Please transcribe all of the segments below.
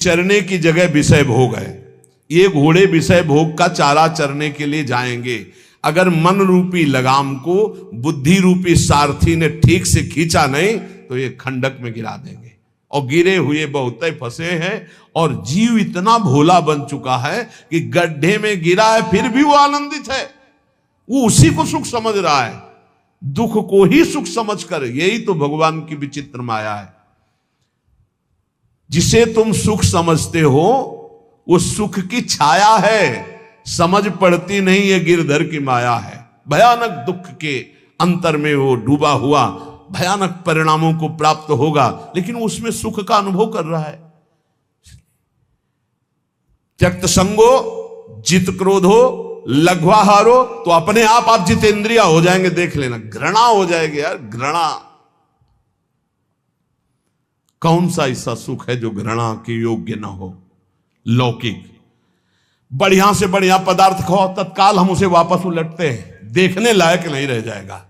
चरने की जगह विषय भोग है। ये घोड़े विषय भोग का चारा चरने के लिए जाएंगे। अगर मन रूपी लगाम को बुद्धि रूपी सारथी ने ठीक से खींचा नहीं तो ये खंडक में गिरा देंगे। और गिरे हुए बहुत फंसे हैं। और जीव इतना भोला बन चुका है कि गड्ढे में गिरा है फिर भी वो आनंदित है। वो उसी को सुख समझ रहा है, दुख को ही सुख समझकर। यही तो भगवान की विचित्र माया है। जिसे तुम सुख समझते हो वो सुख की छाया है, समझ पड़ती नहीं ये गिरधर की माया है। भयानक दुख के अंतर में वो डूबा हुआ भयानक परिणामों को प्राप्त होगा, लेकिन उसमें सुख का अनुभव कर रहा है। त्यक्त संगो जित क्रोधो लघ्वाहारो, तो अपने आप जितेंद्रिया हो जाएंगे। देख लेना, घृणा हो जाएगी यार, घृणा। कौन सा ऐसा सुख है जो घृणा के योग्य ना हो? लौकिक बढ़िया से बढ़िया पदार्थ खाओ, तत्काल हम उसे वापस उलटते हैं, देखने लायक नहीं रह जाएगा।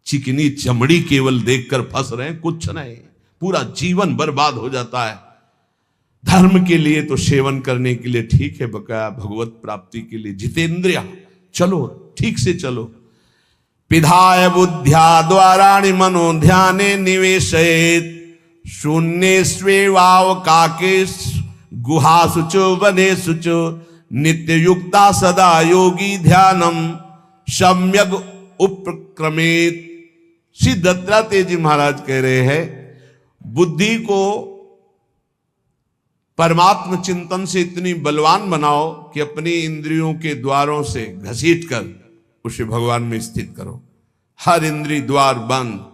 चिकनी चमड़ी केवल देखकर फंस रहे हैं, कुछ नहीं, पूरा जीवन बर्बाद हो जाता है। धर्म के लिए तो सेवन करने के लिए ठीक है, बकाया भगवत प्राप्ति के लिए जितेंद्रिया चलो, ठीक से चलो। पिधाय बुद्ध्या द्वाराणि मनो ध्याने निवेशयेत् शून्य स्वेवावकाके गुहासु च वनेषु च नित्य युक्ता सदा योगी ध्यानम सम्यक उपक्रमेत। श्री दत्तात्रेय जी महाराज कह रहे हैं, बुद्धि को परमात्म चिंतन से इतनी बलवान बनाओ कि अपनी इंद्रियों के द्वारों से घसीट कर उसे भगवान में स्थित करो। हर इंद्रिय द्वार बंद,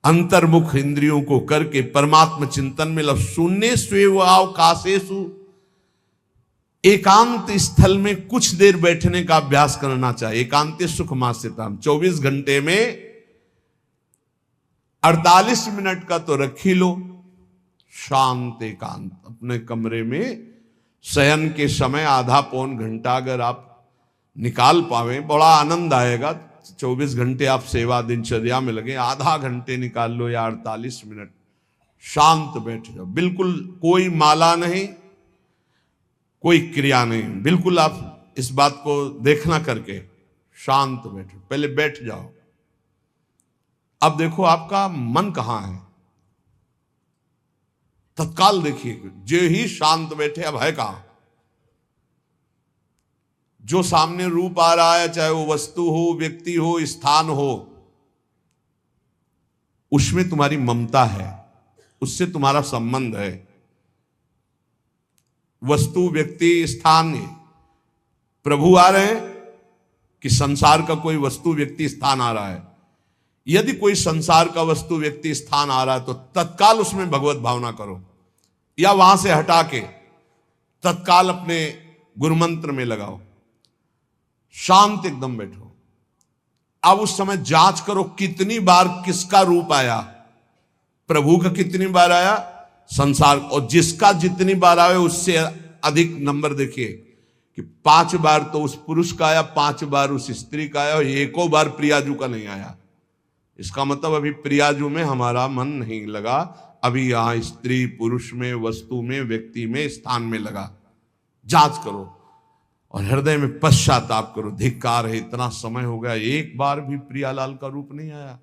अंतर्मुख इंद्रियों को करके परमात्म चिंतन में लग। शून्य स्वेवावकाशेषु, एकांत स्थल में कुछ देर बैठने का अभ्यास करना चाहिए। एकांत सुख मास्यताम, 24 घंटे में 48 मिनट का तो रख ही लो शांत एकांत। अपने कमरे में शयन के समय आधा पौन घंटा अगर आप निकाल पावे, बड़ा आनंद आएगा। 24 घंटे आप सेवा दिनचर्या में लगे, आधा घंटे निकाल लो या 48 मिनट शांत बैठ जाओ। बिल्कुल कोई माला नहीं, कोई क्रिया नहीं, बिल्कुल आप इस बात को देखना करके शांत बैठो। पहले बैठ जाओ। अब देखो आपका मन कहां है, तत्काल देखिए। जो ही शांत बैठे, अब है कहां? जो सामने रूप आ रहा है, चाहे वो वस्तु हो, व्यक्ति हो, स्थान हो, उसमें तुम्हारी ममता है, उससे तुम्हारा संबंध है। वस्तु, व्यक्ति, स्थान, प्रभु आ रहे हैं कि संसार का कोई वस्तु, व्यक्ति, स्थान आ रहा है? यदि कोई संसार का वस्तु, व्यक्ति, स्थान आ रहा है तो तत्काल उसमें भगवत भावना करो, या वहां से हटा के तत्काल अपने गुरुमंत्र में लगाओ। शांत एकदम बैठो। अब उस समय जांच करो कितनी बार किसका रूप आया। प्रभु का कितनी बार आया, संसार, और जिसका जितनी बार आए उससे अधिक नंबर देखिए कि 5 बार तो उस पुरुष का आया, 5 बार उस स्त्री का आया, और एको बार प्रियाजू का नहीं आया। इसका मतलब अभी प्रियाजू में हमारा मन नहीं लगा, अभी यहां स्त्री पुरुष में, वस्तु में, व्यक्ति में, स्थान में लगा। जांच करो और हृदय में पश्चाताप करो। धिक्कार है, इतना समय हो गया, एक बार भी प्रियालाल का रूप नहीं आया।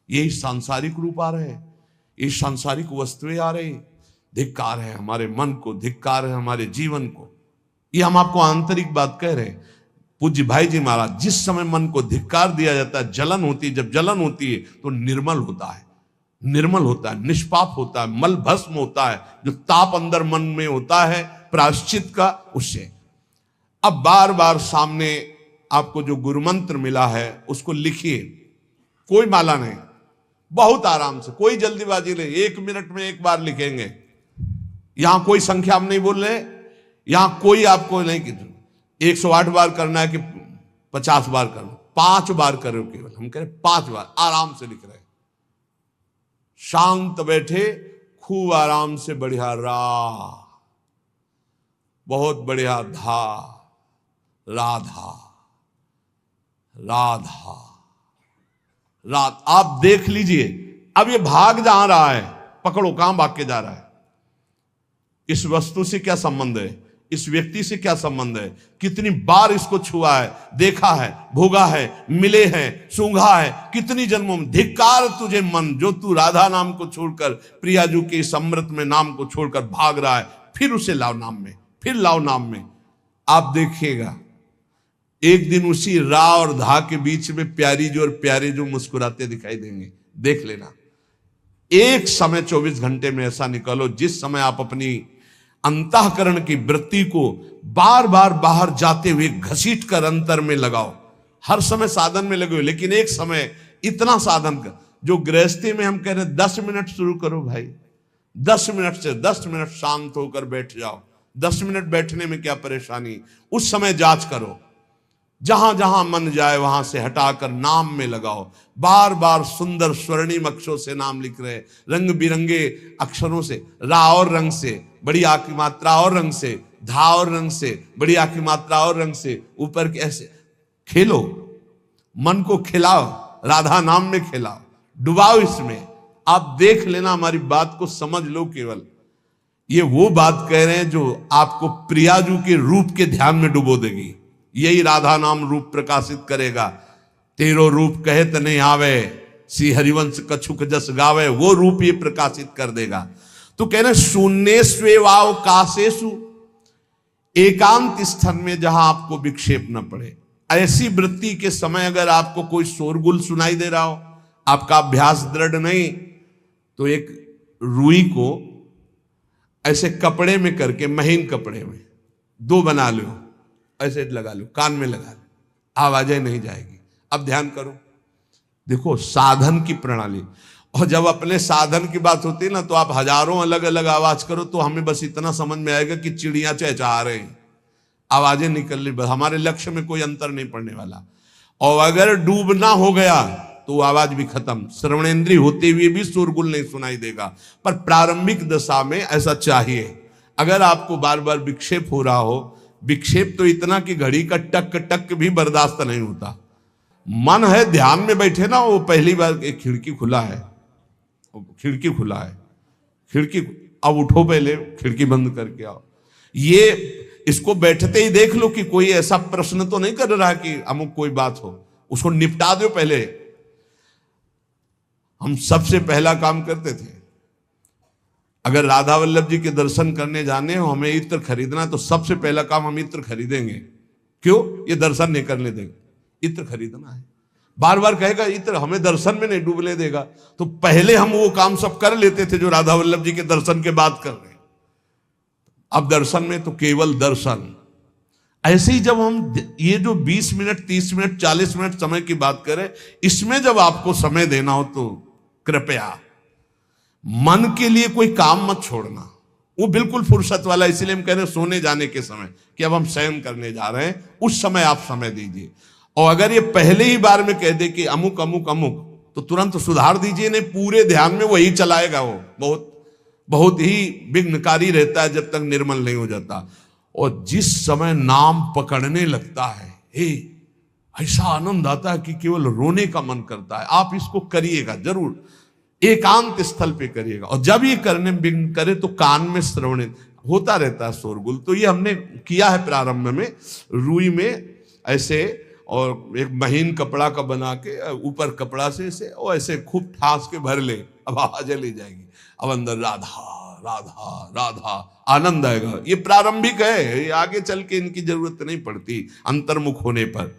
यही सांसारिक रूप आ रहे, ये सांसारिक वस्तुएं आ रही। धिक्कार है हमारे मन को, धिक्कार है हमारे जीवन को। ये हम आपको आंतरिक बात कह रहे हैं। पूज्य भाई जी महाराज, जिस समय मन को धिक्कार दिया जाता है, जलन होती है। जब जलन होती है तो निर्मल होता है, निर्मल होता है, निष्पाप होता है, मल भस्म होता है। जो ताप अंदर मन में होता है प्रायश्चित का, उससे अब बार बार सामने आपको जो गुरुमंत्र मिला है उसको लिखिए। कोई माला नहीं, बहुत आराम से, कोई जल्दीबाजी नहीं। 1 मिनट में एक बार लिखेंगे। यहां कोई संख्या हम नहीं बोल रहे, यहां कोई आपको नहीं कि 108 बार करना है कि 50 बार करना, 5 बार करो केवल। हम कह रहे 5 बार आराम से लिख रहे हैं। शांत बैठे, खूब आराम से, बढ़िया रा, बहुत बढ़िया धा, राधा, राधा, रात। आप देख लीजिए अब ये भाग जहां रहा है, पकड़ो कहां भाग के जा रहा है। इस वस्तु से क्या संबंध है, इस व्यक्ति से क्या संबंध है, कितनी बार इसको छुआ है, देखा है, भोगा है, मिले हैं, सूंघा है, कितनी जन्मों में। धिक्कार तुझे मन, जो तू राधा नाम को छोड़कर, प्रियाजू के इस अमृत में नाम को छोड़कर भाग रहा है, फिर उसे लाओ नाम में, फिर लाओ नाम में। आप देखिएगा एक दिन उसी रा और धा के बीच में प्यारी जो और प्यारे जो मुस्कुराते दिखाई देंगे। देख लेना, एक समय 24 घंटे में ऐसा निकालो जिस समय आप अपनी अंतःकरण की वृत्ति को बार बार बाहर जाते हुए घसीट कर अंतर में लगाओ। हर समय साधन में लगे हो, लेकिन एक समय इतना साधन कर, जो गृहस्थी में हम कह रहे हैं 10 मिनट शुरू करो भाई, 10 मिनट से 10 मिनट शांत होकर बैठ जाओ। 10 मिनट बैठने में क्या परेशानी, उस समय जांच करो, जहां जहां मन जाए वहां से हटाकर नाम में लगाओ। बार बार सुंदर स्वर्णिम अक्षरों से नाम लिख रहे, रंग बिरंगे अक्षरों से, रा और रंग से, बड़ी आ की मात्रा और रंग से, धा और रंग से, बड़ी आ की मात्रा और रंग से, ऊपर के ऐसे खेलो, मन को खिलाओ, राधा नाम में खिलाओ, डुबाओ इसमें। आप देख लेना, हमारी बात को समझ लो। केवल ये वो बात कह रहे हैं जो आपको प्रियाजू के रूप के ध्यान में डुबो देगी। यही राधा नाम रूप प्रकाशित करेगा। तेरो रूप कहे त नहीं आवे, सी हरिवंश कछुक जस गावे, वो रूप ये प्रकाशित कर देगा। तो कह रहे शून्य स्वेवाव काशेषु, एकांत स्थान में जहां आपको विक्षेप न पड़े। ऐसी वृत्ति के समय अगर आपको कोई शोरगुल सुनाई दे रहा हो, आपका अभ्यास दृढ़ नहीं, तो एक रुई को ऐसे कपड़े में करके, महीन कपड़े में 2 बना लो, ऐसे लगा लो, कान में लगा लो, आवाजें नहीं जाएगी। अब ध्यान करो, देखो साधन की प्रणाली। और जब अपने साधन की बात होती है ना, तो आप हजारों अलग अलग आवाज करो तो हमें बस इतना समझ में आएगा कि चिड़िया चहचहा रहे हैं, आवाजें निकल रही, हमारे लक्ष्य में कोई अंतर नहीं पड़ने वाला। और अगर डूबना हो गया तो आवाज भी खत्म, श्रवणेंद्रिय होते हुए भी शोरगुल नहीं सुनाई देगा। पर प्रारंभिक दशा में ऐसा चाहिए। अगर आपको बार बार विक्षेप हो रहा हो, विक्षेप तो इतना कि घड़ी का टक टक भी बर्दाश्त नहीं होता, मन है ध्यान में बैठे ना, वो पहली बार एक खिड़की खुला है, खिड़की खुला है, खिड़की, अब उठो, पहले खिड़की बंद करके आओ। ये इसको बैठते ही देख लो कि कोई ऐसा प्रश्न तो नहीं कर रहा कि अमुक कोई बात हो, उसको निपटा दो पहले। हम सबसे पहला काम करते थे, अगर राधा वल्लभ जी के दर्शन करने जाने हो, हमें इत्र खरीदना है, तो सबसे पहला काम हम इत्र खरीदेंगे। क्यों? ये दर्शन नहीं करने देंगे, इत्र खरीदना है। बार बार कहेगा इत्र हमें दर्शन में नहीं डूबने देगा, तो पहले हम वो काम सब कर लेते थे जो राधा वल्लभ जी के दर्शन के बाद कर रहे हैं। अब दर्शन में तो केवल दर्शन। ऐसे ही जब हम ये जो 20 मिनट, 30 मिनट, 40 मिनट समय की बात करें, इसमें जब आपको समय देना हो तो कृपया मन के लिए कोई काम मत छोड़ना, वो बिल्कुल फुर्सत वाला। इसलिए हम कह रहे हैं सोने जाने के समय कि अब हम शयन करने जा रहे हैं, उस समय आप समय दीजिए। और अगर ये पहले ही बार में कह दे कि अमुक अमुक अमुक, तो तुरंत सुधार दीजिए, नहीं पूरे ध्यान में वही चलाएगा। वो बहुत बहुत ही विघ्नकारी रहता है जब तक निर्मल नहीं हो जाता। और जिस समय नाम पकड़ने लगता है, ऐसा आनंद आता है कि केवल रोने का मन करता है। आप इसको करिएगा जरूर, एकांत स्थल पे करिएगा। और जब ये करने विघ्न करे तो कान में श्रवण होता रहता है, शोरगुल। तो ये हमने किया है प्रारंभ में, रुई में ऐसे, और एक महीन कपड़ा का बना के ऊपर कपड़ा से ऐसे, और ऐसे खूब ठास के भर ले, अब आवाजें ले जाएगी। अब अंदर राधा राधा राधा आनंद आएगा। ये प्रारंभिक है, ये आगे चल के इनकी जरूरत नहीं पड़ती अंतर्मुख होने पर।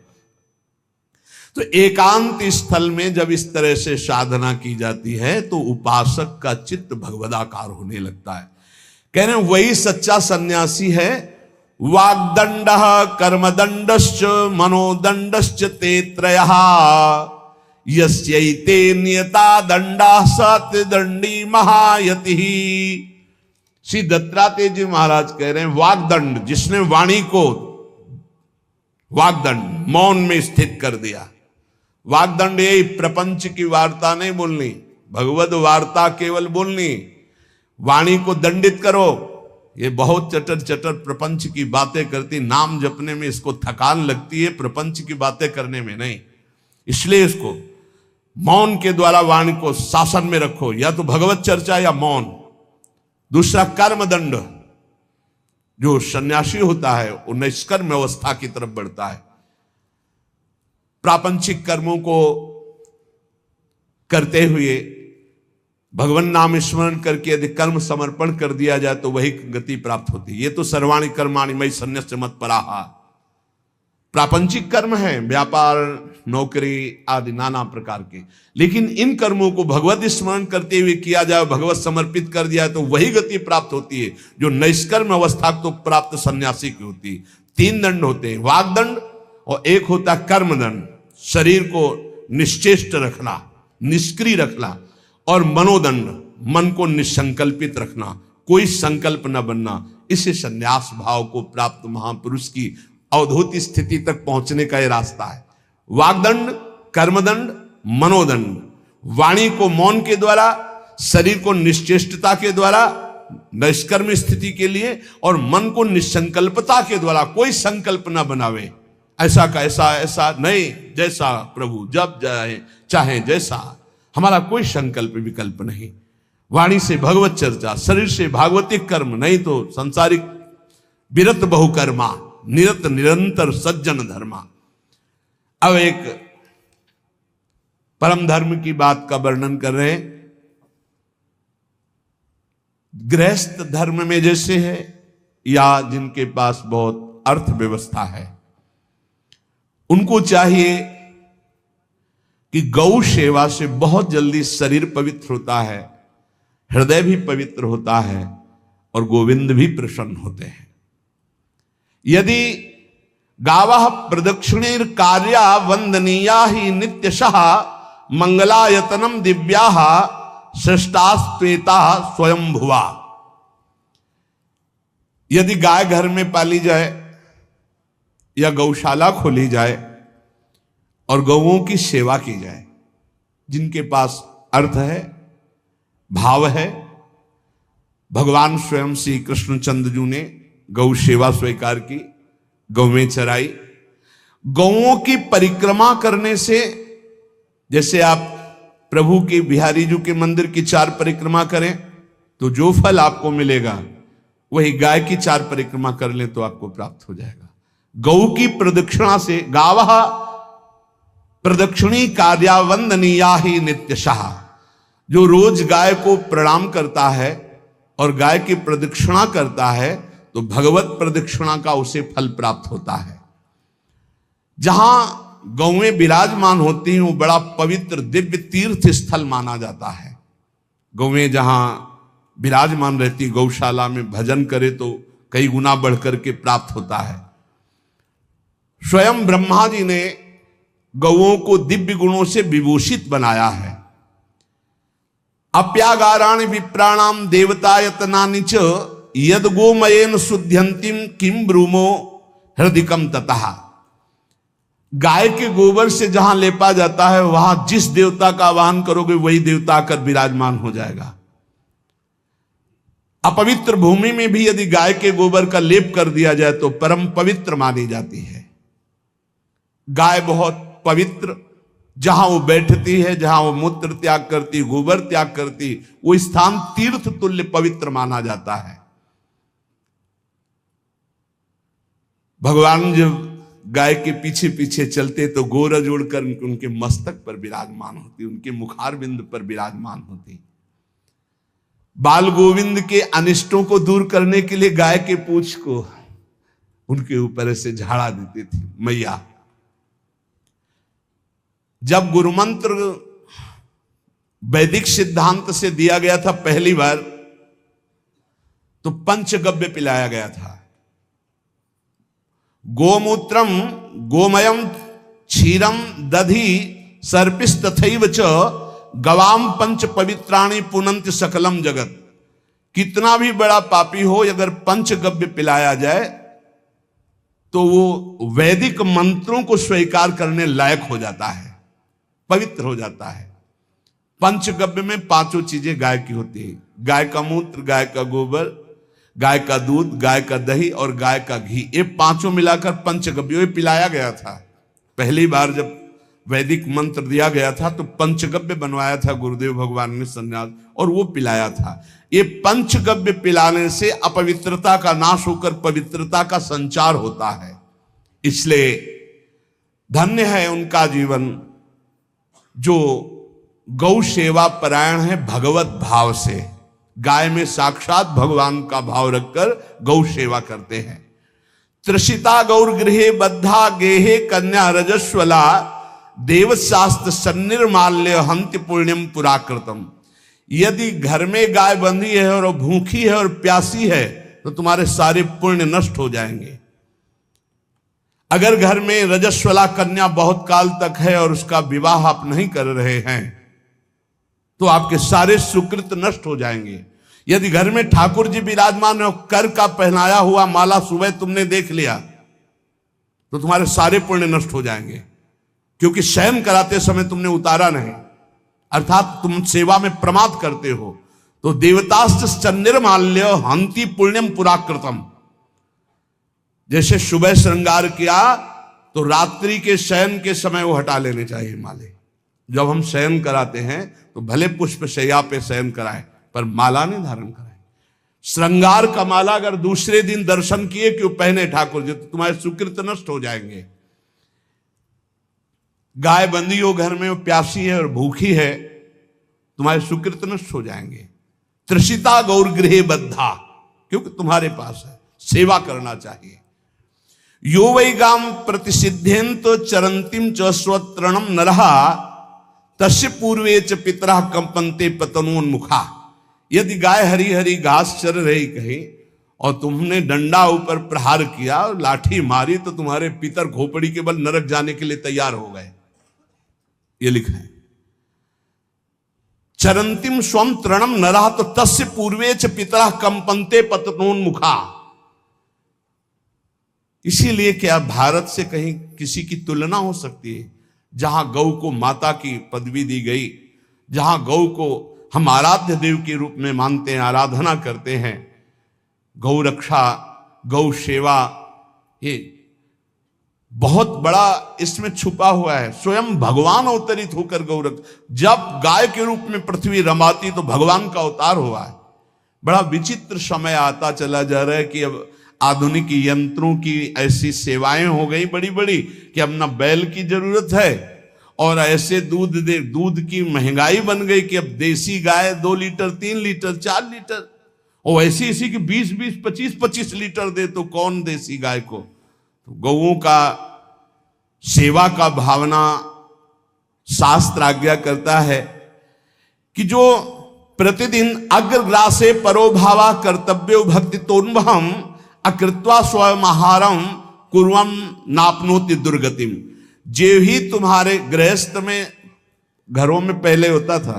तो एकांत स्थल में जब इस तरह से साधना की जाती है तो उपासक का चित्त भगवदाकार होने लगता है। कह रहे हैं वही सच्चा सन्यासी है। वाग्दंड कर्मदंडश्च मनोदंडश्च ते त्रयः यस्यैते नियता दंडा सत्यदंडी महायति। श्री दत्तात्रेय जी महाराज कह रहे हैं वाग्दंड, जिसने वाणी को वाग्दंड मौन में स्थित कर दिया। वाग्दंड यही प्रपंच की वार्ता नहीं बोलनी, भगवद वार्ता केवल बोलनी। वाणी को दंडित करो, ये बहुत चटर चटर प्रपंच की बातें करती, नाम जपने में इसको थकान लगती है, प्रपंच की बातें करने में नहीं। इसलिए इसको मौन के द्वारा वाणी को शासन में रखो, या तो भगवत चर्चा या मौन। दूसरा कर्मदंड, जो सन्यासी होता है वो निष्कर्म अवस्था की तरफ बढ़ता है। प्रापंचिक कर्मों को करते हुए भगवान नाम स्मरण करके यदि कर्म समर्पण कर दिया जाए तो वही गति प्राप्त होती है। ये तो सर्वाणि कर्माणि मयि सन्न्यस्य मत्पराः प्रापंचिक कर्म है, व्यापार, नौकरी आदि नाना प्रकार के। लेकिन इन कर्मों को भगवत स्मरण करते हुए किया जाए, भगवत समर्पित कर दिया तो वही गति प्राप्त होती है जो निष्कर्म अवस्था को प्राप्त सन्यासी की होती है। 3 दंड होते हैं, वागदंड और एक होता है कर्मदंड, शरीर को निश्चेष्ट रखना, निष्क्रिय रखना, और मनोदंड, मन को निसंकल्पित रखना, कोई संकल्प न बनना। इसे संन्यास भाव को प्राप्त महापुरुष की अवधूत स्थिति तक पहुंचने का यह रास्ता है। वागदंड, कर्मदंड, मनोदंड, वाणी को मौन के द्वारा, शरीर को निश्चेष्टता के द्वारा निष्कर्म स्थिति के लिए, और मन को निसंकल्पता के द्वारा, कोई संकल्प न बनावे, ऐसा का ऐसा, ऐसा नहीं, जैसा प्रभु जब चाहे जैसा, हमारा कोई संकल्प विकल्प नहीं। वाणी से भगवत चर्चा, शरीर से भागवतिक कर्म, नहीं तो संसारिक विरत बहुकर्मा, निरत निरंतर सज्जन धर्मा। अब एक परम धर्म की बात का वर्णन कर रहे हैं। गृहस्थ धर्म में जैसे है, या जिनके पास बहुत अर्थव्यवस्था है, उनको चाहिए कि गौ सेवा से बहुत जल्दी शरीर पवित्र होता है, हृदय भी पवित्र होता है, और गोविंद भी प्रसन्न होते हैं। यदि गावः प्रदक्षिणीर कार्या वंदनीया ही नित्यशः मंगलायतनम दिव्याः सृष्टास्त्वेता स्वयंभुवा। यदि गाय घर में पाली जाए या गौशाला खोली जाए और गौओं की सेवा की जाए, जिनके पास अर्थ है, भाव है, भगवान स्वयं श्री कृष्णचंद्र जी ने गौ सेवा स्वीकार की, गौवें चराई। गौओं की परिक्रमा करने से, जैसे आप प्रभु के बिहारी जी के मंदिर की 4 परिक्रमा करें तो जो फल आपको मिलेगा वही गाय की 4 परिक्रमा कर लें तो आपको प्राप्त हो जाएगा। गौ की प्रदक्षिणा से, गावः प्रदक्षिणी कार्या वंदनीया ही नित्यशः, जो रोज गाय को प्रणाम करता है और गाय की प्रदक्षिणा करता है तो भगवत प्रदक्षिणा का उसे फल प्राप्त होता है। जहां गौएं विराजमान होती हैं वो बड़ा पवित्र दिव्य तीर्थ स्थल माना जाता है। गौएं जहां विराजमान रहती, गौशाला में भजन करे तो कई गुना बढ़कर के प्राप्त होता है। स्वयं ब्रह्मा जी ने गौओं को दिव्य गुणों से विभूषित बनाया है। अप्यागाराणि विप्राणाम देवतायतनानि च यद गोमयेन शुद्ध्यंतिम किम ब्रूमो हृदिकम ततः। गाय के गोबर से जहां लेपा जाता है वहां जिस देवता का आवाहन करोगे वही देवता आकर विराजमान हो जाएगा। अपवित्र भूमि में भी यदि गाय के गोबर का लेप कर दिया जाए तो परम पवित्र मानी जाती है। गाय बहुत पवित्र, जहां वो बैठती है, जहां वो मूत्र त्याग करती, गोबर त्याग करती, वो स्थान तीर्थ तुल्य पवित्र माना जाता है। भगवान जब गाय के पीछे पीछे चलते तो गोरज उड़कर उनके मस्तक पर विराजमान होती, उनके मुखार बिंद पर विराजमान होती। बाल गोविंद के अनिष्टों को दूर करने के लिए गाय के पूंछ को उनके ऊपर से झाड़ा देती थी मैया। जब गुरुमंत्र वैदिक सिद्धांत से दिया गया था पहली बार तो पंचगव्य पिलाया गया था। गोमूत्रम गोमयम क्षीरम दधि सर्पिस्तथैव च गवाम पंच पवित्राणि पुनंत सकलम जगत। कितना भी बड़ा पापी हो, अगर पंचगव्य पिलाया जाए तो वो वैदिक मंत्रों को स्वीकार करने लायक हो जाता है, पवित्र हो जाता है। पंचगव्य में 5 चीजें गाय की होती है। गाय का मूत्र, गाय का गोबर, गाय का दूध, गाय का दही और गाय का घी, ये 5 मिलाकर पंचगव्य पिलाया गया था। पहली बार जब वैदिक मंत्र दिया गया था तो पंचगव्य बनवाया था गुरुदेव भगवान ने संन्यास, और वो पिलाया था। ये पंचगव्य पिलाने से अपवित्रता का नाश होकर पवित्रता का संचार होता है। इसलिए धन्य है उनका जीवन जो गौ सेवा परायण है, भगवत भाव से गाय में साक्षात भगवान का भाव रखकर गौ सेवा करते हैं। त्रिषिता गौर गृहे बद्धा गेहे कन्या रजस्वला देवशास्त्र सन्निर्माल्य हंति पुण्यम पुराकृतम। यदि घर में गाय बंधी है और भूखी है और प्यासी है तो तुम्हारे सारे पुण्य नष्ट हो जाएंगे। अगर घर में रजस्वला कन्या बहुत काल तक है और उसका विवाह आप नहीं कर रहे हैं तो आपके सारे सुकृत नष्ट हो जाएंगे। यदि घर में ठाकुर जी विराजमान है, कर का पहनाया हुआ माला सुबह तुमने देख लिया तो तुम्हारे सारे पुण्य नष्ट हो जाएंगे, क्योंकि शयन कराते समय तुमने उतारा नहीं, अर्थात तुम सेवा में प्रमाद करते हो। तो देवतास्त्र सन्निर्माल्य हंति पुण्यम पुराकृतम। जैसे सुबह श्रृंगार किया तो रात्रि के शयन के समय वो हटा लेने चाहिए माले। जब हम शयन कराते हैं तो भले पुष्प शैया पे शयन कराएं पर माला नहीं धारण कराएं। श्रृंगार का माला अगर दूसरे दिन दर्शन किए क्यों पहने ठाकुर जी, तो तुम्हारे सुकृत नष्ट हो जाएंगे। गाय बंदी हो घर में, वो प्यासी है और भूखी है, तुम्हारे सुकृत नष्ट हो जाएंगे। त्रिषिता गौर गृहे बद्धा, क्योंकि तुम्हारे पास है, सेवा करना चाहिए। यो वै गाम प्रतिसिद्धेन्तो चरंतिम च स्वतरणम नरहा तस्य पूर्वे च पितरा कंपन्ते पतनोन्मुखा। यदि गाय हरी हरी घास चर रही कहीं और तुमने डंडा ऊपर प्रहार किया और लाठी मारी तो तुम्हारे पितर खोपड़ी के बल नरक जाने के लिए तैयार हो गए। ये लिखा है चरंतिम स्वम तृणम नरहा तो तस्य पूर्वे च पितरा कंपन्ते पतनोन्मुखा। इसीलिए क्या भारत से कहीं किसी की तुलना हो सकती है जहां गौ को माता की पदवी दी गई, जहां गौ को हम आराध्य देव के रूप में मानते हैं, आराधना करते हैं। गौ रक्षा, गौ सेवा, ये बहुत बड़ा इसमें छुपा हुआ है। स्वयं भगवान अवतरित होकर गौ जब गाय के रूप में पृथ्वी रमाती तो भगवान का अवतार हुआ है। बड़ा विचित्र समय आता चला जा रहा है कि अब आधुनिक यंत्रों की ऐसी सेवाएं हो गई बड़ी बड़ी कि अब ना बैल की जरूरत है और ऐसे दूध की महंगाई बन गई कि अब देसी गाय 2 लीटर 3 लीटर 4 लीटर और ऐसी इसी की 20-20 25-25 लीटर दे तो कौन देसी गाय को। तो गौओं का सेवा का भावना शास्त्र आज्ञा करता है कि जो प्रतिदिन अग्रग्रासे परोभावा कर्तव्यो भक्ति तोन्वहम अकृत्वा स्वयं आहारम कुर्वम नापनोति दुर्गतिम। जे ही तुम्हारे गृहस्थ में घरों में पहले होता था,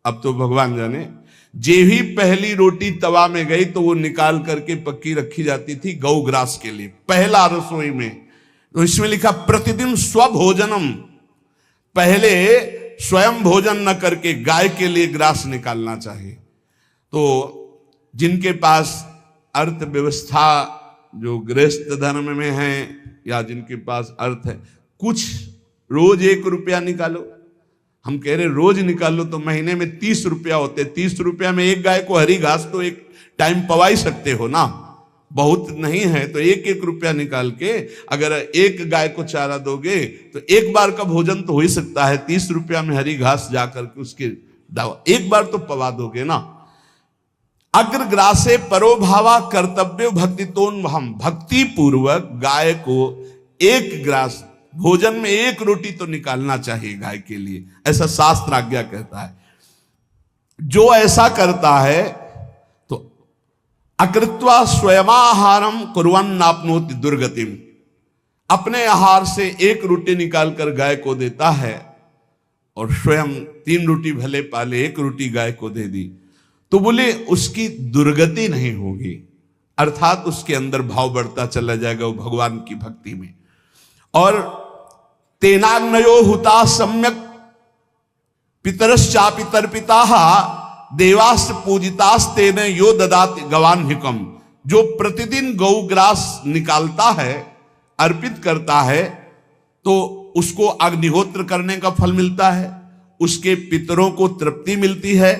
अब तो भगवान जाने, जे ही पहली रोटी तवा में गई तो वो निकाल करके पक्की रखी जाती थी गौग्रास के लिए, पहला रसोई में। तो इसमें लिखा प्रतिदिन स्वभोजनम, पहले स्वयं भोजन न करके गाय के लिए ग्रास निकालना चाहिए। तो जिनके पास अर्थव्यवस्था जो गृहस्थ धर्म में है या जिनके पास अर्थ है, कुछ रोज 1 रुपया निकालो। हम कह रहे रोज निकालो तो महीने में 30 रुपया होते। 30 रुपया में एक गाय को हरी घास तो एक टाइम पवा ही सकते हो ना, बहुत नहीं है तो 1-1 रुपया निकाल के अगर एक गाय को चारा दोगे तो एक बार का भोजन तो हो ही सकता है। 30 रुपया में हरी घास जाकर के उसके दावा एक बार तो पवा दोगे ना। अग्रग्रासे परोभावा कर्तव्य भक्ति तोन, हम भक्ति पूर्वक गाय को 1 ग्रास भोजन में 1 रोटी तो निकालना चाहिए गाय के लिए, ऐसा शास्त्र आज्ञा कहता है। जो ऐसा करता है तो अकृत्वा स्वयमाहारम कुर्वन् नाप्नोति दुर्गतिम, अपने आहार से 1 रोटी निकालकर गाय को देता है और स्वयं 3 रोटी भले पाले 1 रोटी गाय को दे दी तो बोले उसकी दुर्गति नहीं होगी, अर्थात उसके अंदर भाव बढ़ता चला जाएगा वो भगवान की भक्ति में। और तेनाग्नयो हुता सम्यक पितरश्चापि तर्पिताः देवास्त्र पूजितास्तेन यो ददाति गवान्हिकम। जो प्रतिदिन गौग्रास निकालता है, अर्पित करता है, तो उसको अग्निहोत्र करने का फल मिलता है, उसके पितरों को तृप्ति मिलती है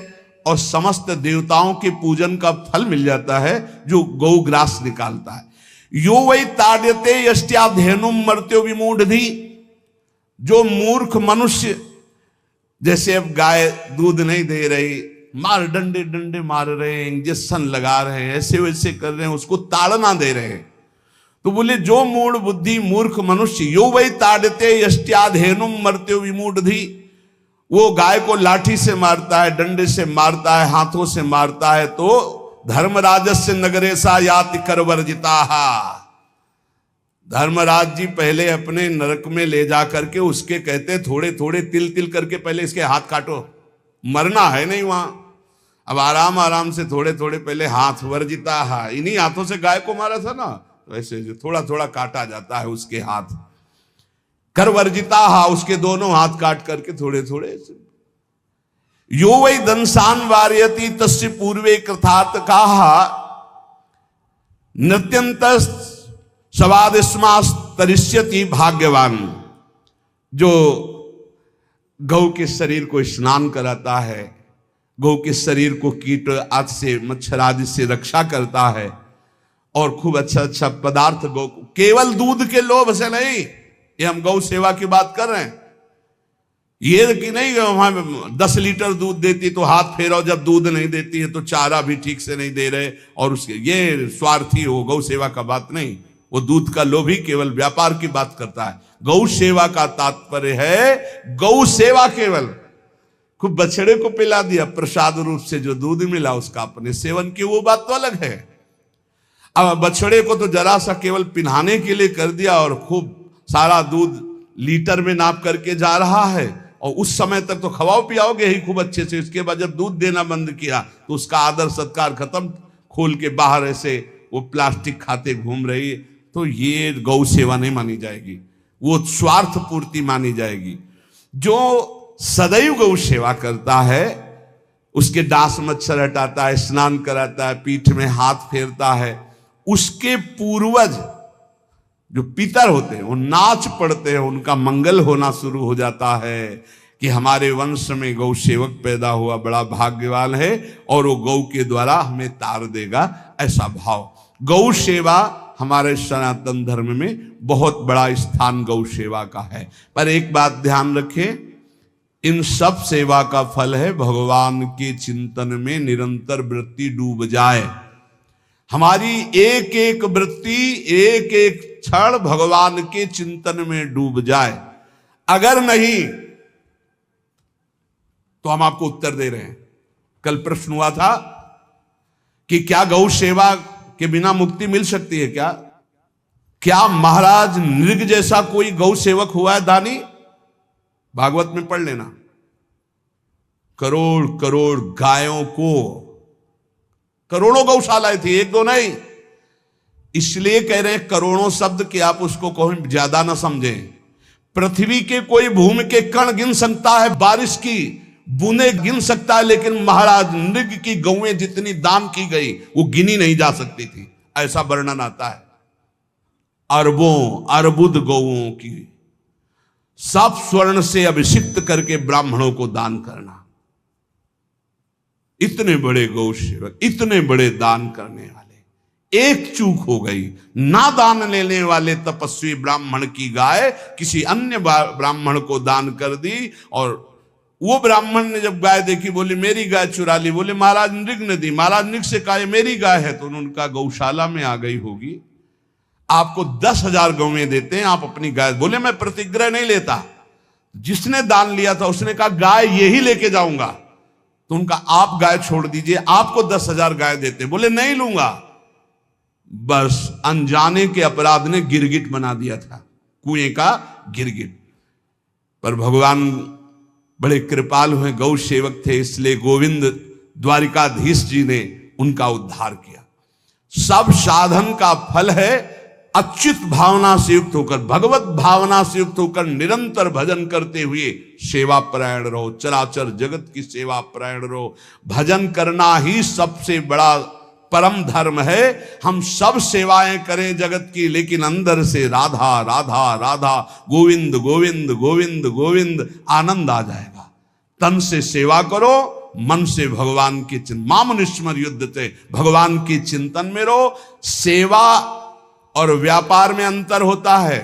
और समस्त देवताओं के पूजन का फल मिल जाता है जो गौग्रास निकालता है। यो वै ताड्यते यष्ट्याधेनुम मर्त्यो विमूढ़धि, जो मूर्ख मनुष्य, जैसे अब गाय दूध नहीं दे रही, मार डंडे डंडे मार रहे हैं, इंजेक्शन लगा रहे हैं, ऐसे वैसे कर रहे हैं, उसको ताड़ना दे रहे हैं, तो बोले जो मूढ़ बुद्धि मूर्ख मनुष्य, यो वै ताड्यते यष्ट्याधेनुम मर्त्यो विमूढ़धि, वो गाय को लाठी से मारता है, डंडे से मारता है, हाथों से मारता है, तो धर्मराजस्य नगरेशा याति करवर्जिताहा, धर्मराज जी पहले अपने नरक में ले जा करके उसके कहते थोड़े थोड़े तिल तिल करके पहले इसके हाथ काटो, मरना है नहीं वहां, अब आराम आराम से थोड़े थोड़े पहले हाथ वर्जिताहा, इन्हीं हाथों से गाय को मारा था ना, तो ऐसे जो थोड़ा थोड़ा काटा जाता है उसके हाथ, कर वर्जिताहा, उसके दोनों हाथ काट करके थोड़े थोड़े। यो वै दंसान वार्यति तस्य पूर्वे कृतार्थ काहा, नृत्यंत सवादिस्मास्तरिष्यति भाग्यवान, जो गौ के शरीर को स्नान कराता है, गौ के शरीर को कीट आदि से मच्छर आदि से रक्षा करता है, और खूब अच्छा अच्छा पदार्थ गौ, केवल दूध के लोभ से नहीं, ये हम गौ सेवा की बात कर रहे हैं, ये कि नहीं वहां 10 लीटर दूध देती तो हाथ फेरो, जब दूध नहीं देती है तो चारा भी ठीक से नहीं दे रहे, और उसके ये स्वार्थी हो, गौ सेवा का बात नहीं, वो दूध का लोभी केवल व्यापार की बात करता है। गौ सेवा का तात्पर्य है गौ सेवा, केवल खूब बछड़े को पिला दिया प्रसाद रूप से, जो दूध मिला उसका अपने सेवन की, वो बात तो अलग है। अब बछड़े को तो जरा सा केवल पिन्हाने के लिए कर दिया और खूब सारा दूध लीटर में नाप करके जा रहा है, और उस समय तक तो खवाओ पियाओगे ही खूब अच्छे से, इसके बाद जब दूध देना बंद किया तो उसका आदर सत्कार खत्म, खोल के बाहर ऐसे वो प्लास्टिक खाते घूम रही है, तो ये गौ सेवा नहीं मानी जाएगी, वो स्वार्थ पूर्ति मानी जाएगी। जो सदैव गौ सेवा करता है, उसके डांस मच्छर हटाता है, स्नान कराता है, पीठ में हाथ फेरता है, उसके पूर्वज जो पितर होते हैं वो नाच पड़ते हैं, उनका मंगल होना शुरू हो जाता है कि हमारे वंश में गौ सेवक पैदा हुआ, बड़ा भाग्यवान है, और वो गौ के द्वारा हमें तार देगा, ऐसा भाव। गौ सेवा हमारे सनातन धर्म में बहुत बड़ा स्थान गौ सेवा का है। पर एक बात ध्यान रखें, इन सब सेवा का फल है भगवान के चिंतन में निरंतर वृत्ति डूब जाए, हमारी एक एक वृत्ति एक एक क्षण भगवान के चिंतन में डूब जाए। अगर नहीं तो हम आपको उत्तर दे रहे हैं। कल प्रश्न हुआ था कि क्या गौ सेवा के बिना मुक्ति मिल सकती है? क्या महाराज नृग जैसा कोई गौ सेवक हुआ है दानी? भागवत में पढ़ लेना, करोड़ करोड़ गायों को, करोड़ों गौशालाएं थी, एक दो नहीं, इसलिए कह रहे हैं करोड़ों शब्द कि आप उसको कहीं ज्यादा ना समझें। पृथ्वी के कोई भूमि के कण गिन सकता है, बारिश की बूंदे गिन सकता है, लेकिन महाराज नृग की गौएं जितनी दान की गई वो गिनी नहीं जा सकती थी, ऐसा वर्णन आता है। अरबों अर्बुद गौओं की सब स्वर्ण से अभिषिक्त करके ब्राह्मणों को दान करना, इतने बड़े गौ सेवक, इतने बड़े दान करने वाले, एक चूक हो गई, ना दान लेने वाले तपस्वी ब्राह्मण की गाय किसी अन्य ब्राह्मण को दान कर दी, और वो ब्राह्मण ने जब गाय देखी बोली मेरी गाय चुरा ली, बोले महाराज नृग ने दी। महाराज नृग से कहा मेरी गाय है, तो उनका गौशाला में आ गई होगी, आपको 10,000 गौवें देते हैं, आप अपनी गाय। बोले मैं प्रतिग्रह नहीं लेता, जिसने दान लिया था उसने कहा गाय यही लेके जाऊंगा, तो उनका आप गाय छोड़ दीजिए, आपको 10,000 गाय देते। बोले नहीं लूंगा। बस अनजाने के अपराध ने गिरगिट बना दिया था, कुएं का गिरगिट। पर भगवान बड़े कृपालु हैं, गौ सेवक थे, इसलिए गोविंद द्वारिकाधीश जी ने उनका उद्धार किया। सब साधन का फल है अच्युत भावना से युक्त होकर, भगवत भावना से युक्त होकर निरंतर भजन करते हुए सेवा परायण रहो, चराचर जगत की सेवा परायण रहो। भजन करना ही सबसे बड़ा परम धर्म है। हम सब सेवाएं करें जगत की, लेकिन अंदर से राधा राधा राधा, गोविंद गोविंद गोविंद गोविंद, आनंद आ जाएगा। तन से सेवा करो, मन से भगवान के मामुनिस्मर युद्ध थे, भगवान के चिंतन में रहो। सेवा और व्यापार में अंतर होता है।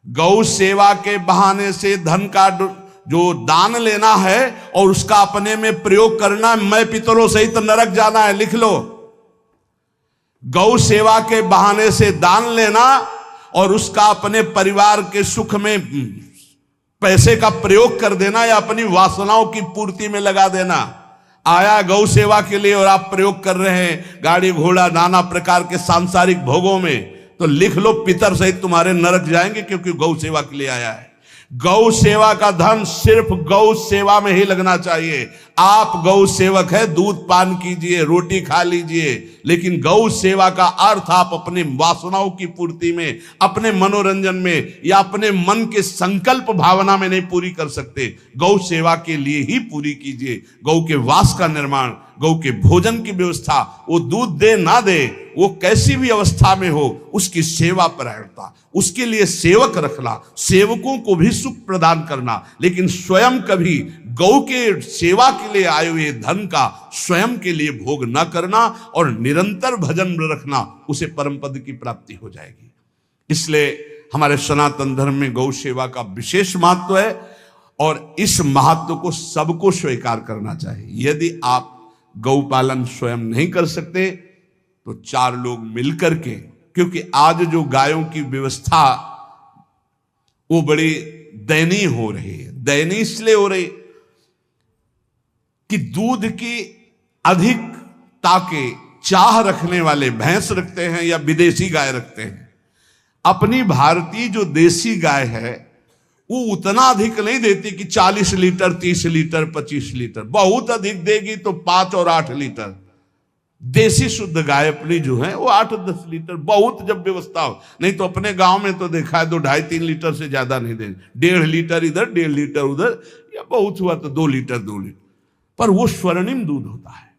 गौ सेवा के बहाने से धन का जो दान लेना है और उसका अपने में प्रयोग करना, मैं पितरों सहित नरक जाना है, लिख लो। गौ सेवा के बहाने से दान लेना और उसका अपने परिवार के सुख में पैसे का प्रयोग कर देना या अपनी वासनाओं की पूर्ति में लगा देना। आया गौ सेवा के लिए और आप प्रयोग कर रहे हैं गाड़ी घोड़ा नाना प्रकार के सांसारिक भोगों में, तो लिख लो पितर सहित तुम्हारे नरक जाएंगे, क्योंकि गौ सेवा के लिए आया है। गौ सेवा का धन सिर्फ गौ सेवा में ही लगना चाहिए। आप गौ सेवक है, दूध पान कीजिए, रोटी खा लीजिए, लेकिन गौ सेवा का अर्थ आप अपने वासनाओं की पूर्ति में, अपने मनोरंजन में या अपने मन के संकल्प भावना में नहीं पूरी कर सकते। गौ सेवा के लिए ही पूरी कीजिए। गौ के वास का निर्माण, गौ के भोजन की व्यवस्था, वो दूध दे ना दे, वो कैसी भी अवस्था में हो, उसकी सेवा परायणता, उसके लिए सेवक रखना, सेवकों को भी सुख प्रदान करना, लेकिन स्वयं कभी गौ के सेवा के लिए आए हुए धन का स्वयं के लिए भोग न करना और निरंतर भजन रखना, उसे परम पद की प्राप्ति हो जाएगी। इसलिए हमारे सनातन धर्म में गौ सेवा का विशेष महत्व है और इस महत्व को सबको स्वीकार करना चाहिए। यदि आप गौ पालन स्वयं नहीं कर सकते तो 4 लोग मिलकर के, क्योंकि आज जो गायों की व्यवस्था वो बड़ी दयनीय हो रही है। दयनीय इसलिए हो रही कि दूध की अधिकता के चाह रखने वाले भैंस रखते हैं या विदेशी गाय रखते हैं। अपनी भारतीय जो देसी गाय है वो उतना अधिक नहीं देती कि 40 लीटर 30 लीटर 25 लीटर, बहुत अधिक देगी तो 5 और 8 लीटर। देसी शुद्ध गाय अपनी जो है वो 8-10 लीटर, बहुत जब व्यवस्था हो। नहीं तो अपने गांव में तो देखा है 2-2.5-3 लीटर से ज्यादा नहीं देंगे, 1.5 लीटर इधर 1.5 लीटर उधर, या बहुत हुआ तो 2 लीटर 2 लीटर, पर वो स्वर्णिम दूध होता है।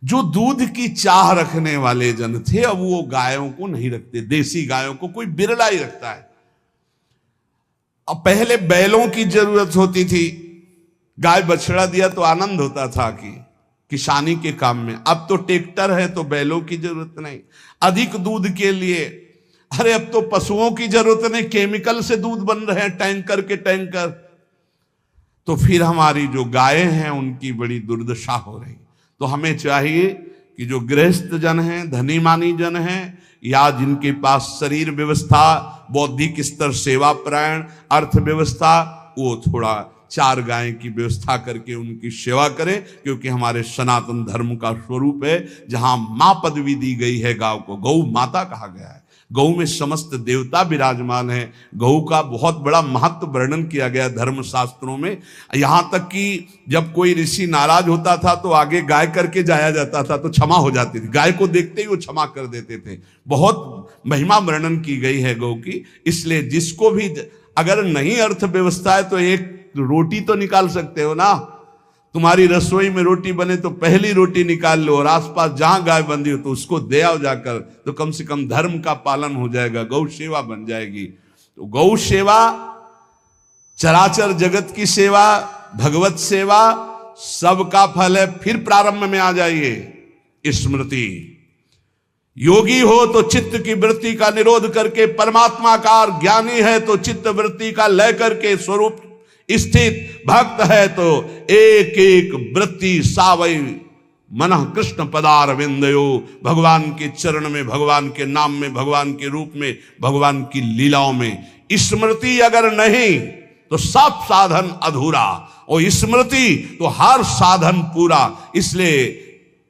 जो दूध की चाह रखने वाले जन थे अब वो गायों को नहीं रखते, देसी गायों को कोई बिरला ही रखता है। अब पहले बैलों की जरूरत होती थी, गाय बछड़ा दिया तो आनंद होता था कि किसानी के काम में। अब तो ट्रैक्टर है तो बैलों की जरूरत नहीं। अधिक दूध के लिए अरे अब तो पशुओं की जरूरत नहीं, केमिकल से दूध बन रहे हैं, टैंकर के टैंकर। तो फिर हमारी जो गायें हैं उनकी बड़ी दुर्दशा हो रही। तो हमें चाहिए कि जो गृहस्थ जन हैं, धनी मानी जन हैं, या जिनके पास शरीर व्यवस्था, बौद्धिक स्तर, सेवा परायण, अर्थव्यवस्था, वो थोड़ा 4 गाय की व्यवस्था करके उनकी सेवा करें, क्योंकि हमारे सनातन धर्म का स्वरूप है जहां मां पदवी दी गई है गांव को, गौ माता कहा गया है। गौ में समस्त देवता विराजमान है। गौ का बहुत बड़ा महत्व वर्णन किया गया धर्म शास्त्रों में। यहां तक कि जब कोई ऋषि नाराज होता था तो आगे गाय करके जाया जाता था तो क्षमा हो जाती थी, गाय को देखते ही वो क्षमा कर देते थे। बहुत महिमा वर्णन की गई है गौ की। इसलिए जिसको भी अगर नहीं अर्थव्यवस्था है तो एक रोटी तो निकाल सकते हो ना। तुम्हारी रसोई में रोटी बने तो पहली रोटी निकाल लो, और आसपास जहां गाय बंधी हो तो उसको दे आओ जाकर, तो कम से कम धर्म का पालन हो जाएगा, गौ सेवा बन जाएगी। तो गौ सेवा, चराचर जगत की सेवा, भगवत सेवा, सबका फल है। फिर प्रारंभ में आ जाइए स्मृति। योगी हो तो चित्त की वृत्ति का निरोध करके परमात्माकार, ज्ञानी है तो चित्त वृत्ति का लय करके स्वरूप स्थित, भक्त है तो एक एक वृत्ति सावई मनः कृष्ण पदार विंदयो। भगवान के चरण में, भगवान के नाम में, भगवान के रूप में, भगवान की लीलाओं में स्मृति अगर नहीं तो सब साधन अधूरा, और स्मृति तो हर साधन पूरा। इसलिए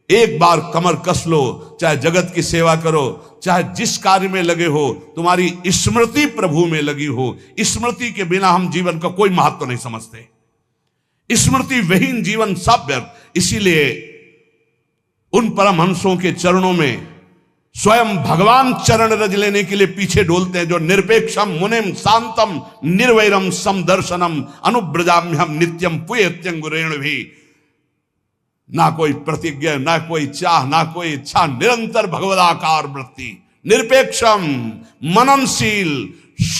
एक बार कमर कस लो, चाहे जगत की सेवा करो, चाहे जिस कार्य में लगे हो, तुम्हारी स्मृति प्रभु में लगी हो। स्मृति के बिना हम जीवन का कोई महत्व नहीं समझते। स्मृति विहीन जीवन सब व्यर्थ। इसीलिए उन परमहंसों के चरणों में स्वयं भगवान चरण रज लेने के लिए पीछे डोलते हैं, जो निरपेक्षम मुनिम शांतम निर्वैरम समदर्शनम अनुब्रजाम्यहम नित्यम पुयत्यंगुरेण भी। ना कोई प्रतिज्ञा, ना कोई चाह, ना कोई इच्छा, निरंतर भगवदाकार वृत्ति, निरपेक्षम, मननशील,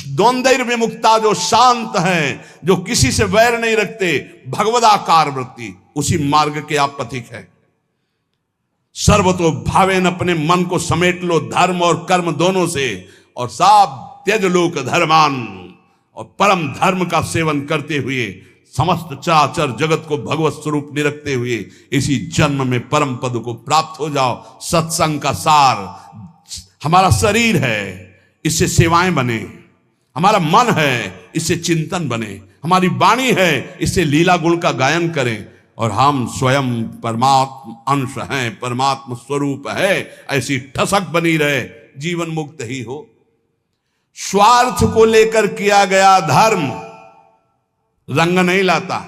द्वंद्व विमुक्ता, जो शांत हैं, जो किसी से वैर नहीं रखते, भगवदाकार वृत्ति, उसी मार्ग के आप पथिक हैं। सर्वतो भावेन, अपने मन को समेट लो धर्म और कर्म दोनों से, और साब त्यज लोक धर्मान, और परम धर्म का सेवन करते हुए समस्त चराचर जगत को भगवत स्वरूप निरखते हुए इसी जन्म में परम पद को प्राप्त हो जाओ। सत्संग का सार हमारा शरीर है, इससे सेवाएं बने, हमारा मन है, इससे चिंतन बने, हमारी वाणी है, इससे लीला गुण का गायन करें, और हम स्वयं परमात्म अंश हैं, परमात्म स्वरूप है, ऐसी ठसक बनी रहे, जीवन मुक्त ही हो। स्वार्थ को लेकर किया गया धर्म रंग नहीं लाता।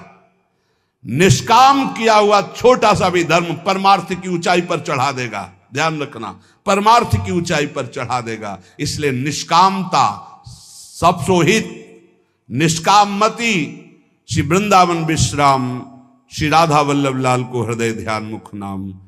निष्काम किया हुआ छोटा सा भी धर्म परमार्थ की ऊंचाई पर चढ़ा देगा। ध्यान रखना, परमार्थ की ऊंचाई पर चढ़ा देगा। इसलिए निष्कामता सब सोहित, निष्कामति। श्री वृंदावन विश्राम, श्री राधा वल्लभ लाल को हृदय ध्यान मुख नाम।